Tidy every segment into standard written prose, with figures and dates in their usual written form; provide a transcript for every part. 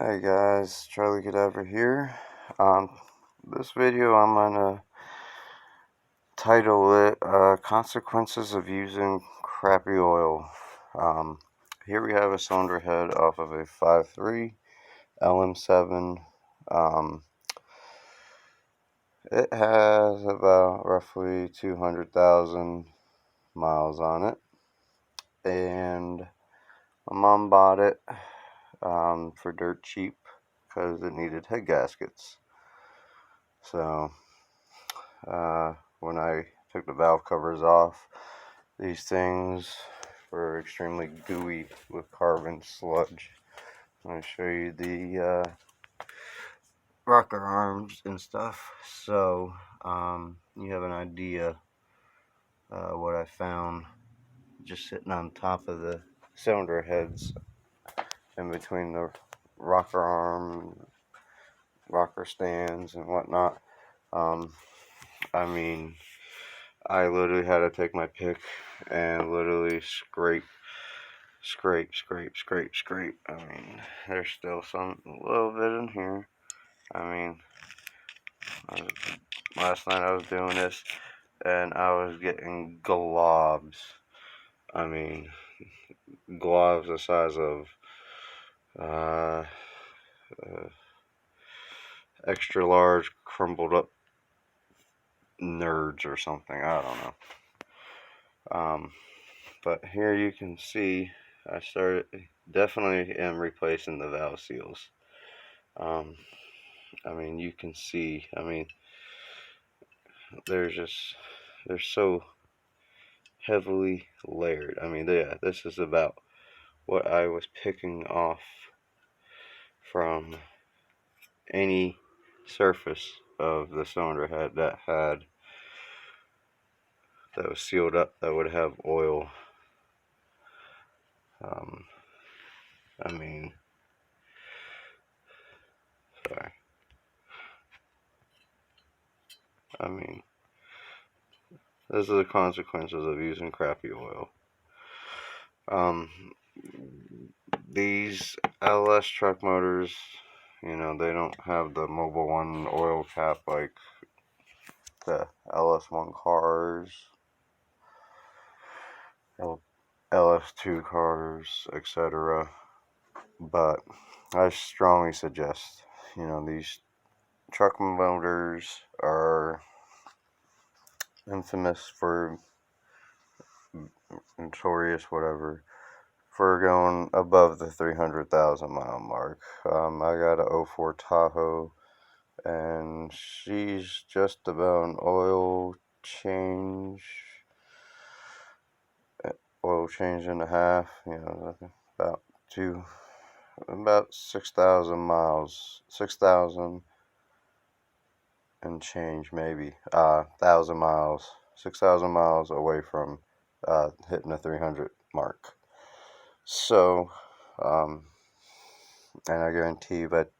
Hey guys, Charlie Cadaver here. This video I'm gonna title it Consequences of Using Crappy Oil. Here we have a cylinder head off of a 5.3 LM7. It has about roughly 200,000 miles on it, and my mom bought it for dirt cheap because it needed head gaskets. So when I took the valve covers off, these things were extremely gooey with carbon sludge. I'm going to show you the rocker arms and stuff, so you have an idea what I found just sitting on top of the cylinder heads in between the rocker arm, rocker stands and whatnot. I mean, I literally had to take my pick and literally scrape. I mean, there's still some little bit in here. I mean, last night I was doing this and I was getting globs. I mean, globs the size of uh, extra large crumbled up nerds or something. I don't know. But here you can see I definitely am replacing the valve seals. I mean, you can see, I mean, they're so heavily layered. I mean, yeah, this is about what I was picking off from any surface of the cylinder head that was sealed up that would have oil. I mean, sorry. I mean, those are the consequences of using crappy oil. These LS truck motors, you know, they don't have the Mobil 1 oil cap like the LS1 cars, LS2 cars, etc. But I strongly suggest, you know, these truck motors are infamous for, notorious, whatever, for going above the 300,000 mile mark. I got a 04 Tahoe, and she's just about an oil change and a half, you know, about 6,000 miles, 6,000 and change, maybe 1,000 miles, 6,000 miles away from hitting the 300 mark. So, and I guarantee you that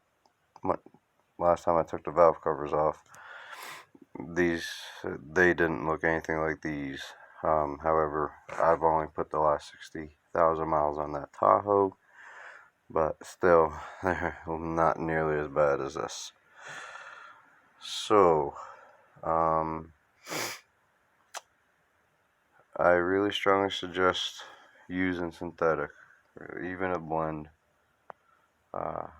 last time I took the valve covers off, they didn't look anything like these. However, I've only put the last 60,000 miles on that Tahoe, but still, they're not nearly as bad as this. So, I really strongly suggest using synthetic, or even a blend, 100%.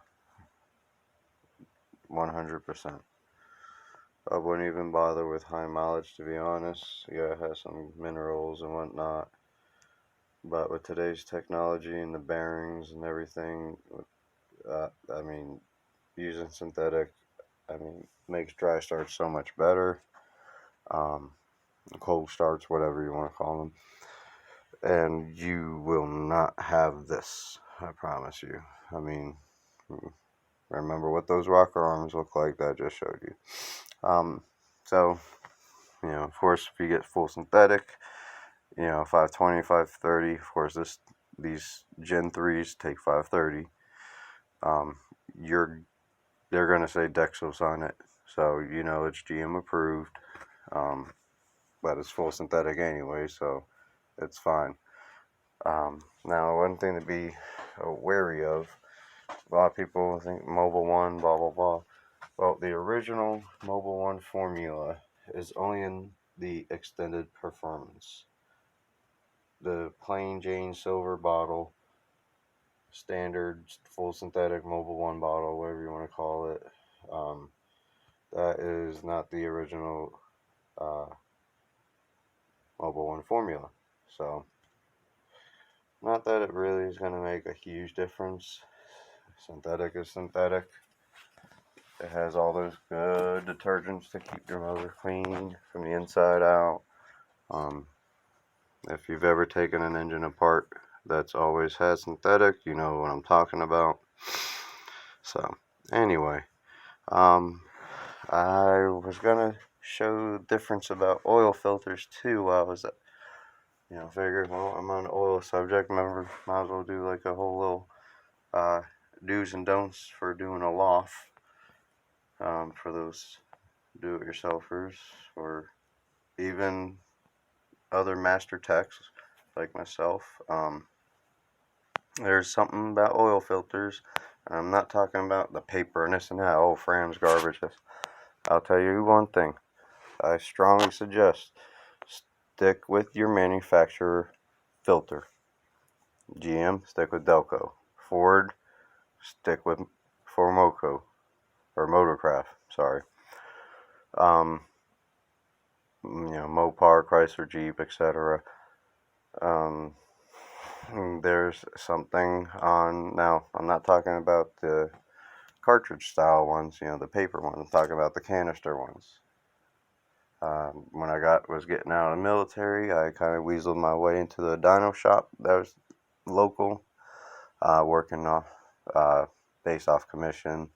I wouldn't even bother with high mileage, to be honest. Yeah, it has some minerals and whatnot, but with today's technology and the bearings and everything, I mean, using synthetic, I mean, makes dry starts so much better. Cold starts, whatever you want to call them, and you will not have this, I promise you. I mean, remember what those rocker arms look like that I just showed you. So, you know, of course, if you get full synthetic, you know, 520, 530, of course, these Gen 3s take 530. They're going to say Dexos on it, so you know it's GM approved, but it's full synthetic anyway, so it's fine. Now, one thing to be wary of A lot of people think Mobil 1, blah, blah, blah. Well, the original Mobil 1 formula is only in the extended performance. The plain Jane silver bottle, standard full synthetic Mobil 1 bottle, whatever you want to call it, that is not the original Mobil 1 formula. So, not that it really is going to make a huge difference. Synthetic is synthetic. It has all those good detergents to keep your motor clean from the inside out. If you've ever taken an engine apart that's always had synthetic, you know what I'm talking about. So, anyway, I was gonna show the difference about oil filters too. While I was, figured, well, I'm on the oil subject. Might as well do like a whole little do's and don'ts for doing a loft. For those do-it-yourselfers or even other master techs like myself. There's something about oil filters, and I'm not talking about the paper and this and that. Oh, Fram's garbage. I'll tell you one thing. I strongly suggest stick with your manufacturer filter. GM, stick with Delco. Ford, stick with Formoco or Motorcraft. Sorry. Mopar, Chrysler, Jeep, etc. There's something on, now I'm not talking about the cartridge style ones, the paper ones. I'm talking about the canister ones. When I was getting out of the military, I kind of weaseled my way into the dyno shop that was local, working off, based off commission.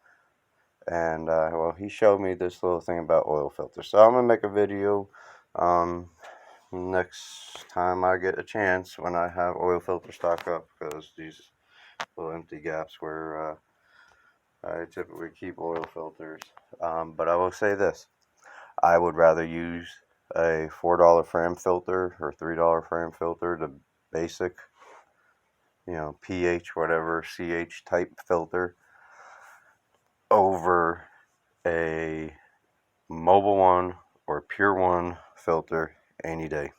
And, well, he showed me this little thing about oil filters. So I'm going to make a video, next time I get a chance when I have oil filter stock up, because these little empty gaps where I typically keep oil filters. But I will say this, I would rather use a $4 Fram filter or $3 Fram filter, the basic, pH, whatever, CH type filter, over a Mobil 1 or Pure 1 filter any day.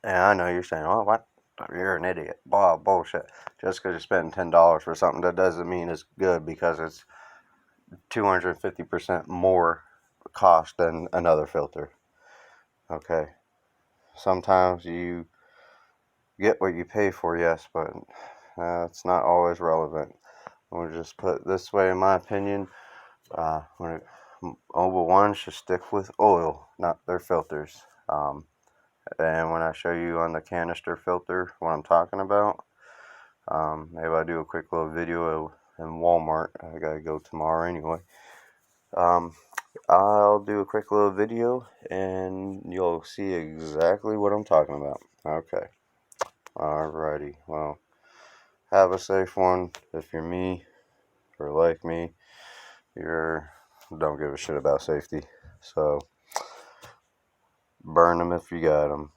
And I know you're saying, oh, what? You're an idiot. Blah, bullshit. Just because you're spending $10 for something, that doesn't mean it's good, because it's 250% more cost than another filter. Okay. Sometimes you get what you pay for, yes, but it's not always relevant. We'll just put it this way, in my opinion. Mobil 1 should stick with oil, not their filters. And when I show you on the canister filter what I'm talking about, maybe I'll do a quick little video in Walmart. I gotta go tomorrow anyway. I'll do a quick little video and you'll see exactly what I'm talking about. Okay. Alrighty. Well, have a safe one. If you're me or like me, don't give a shit about safety. So burn them if you got them.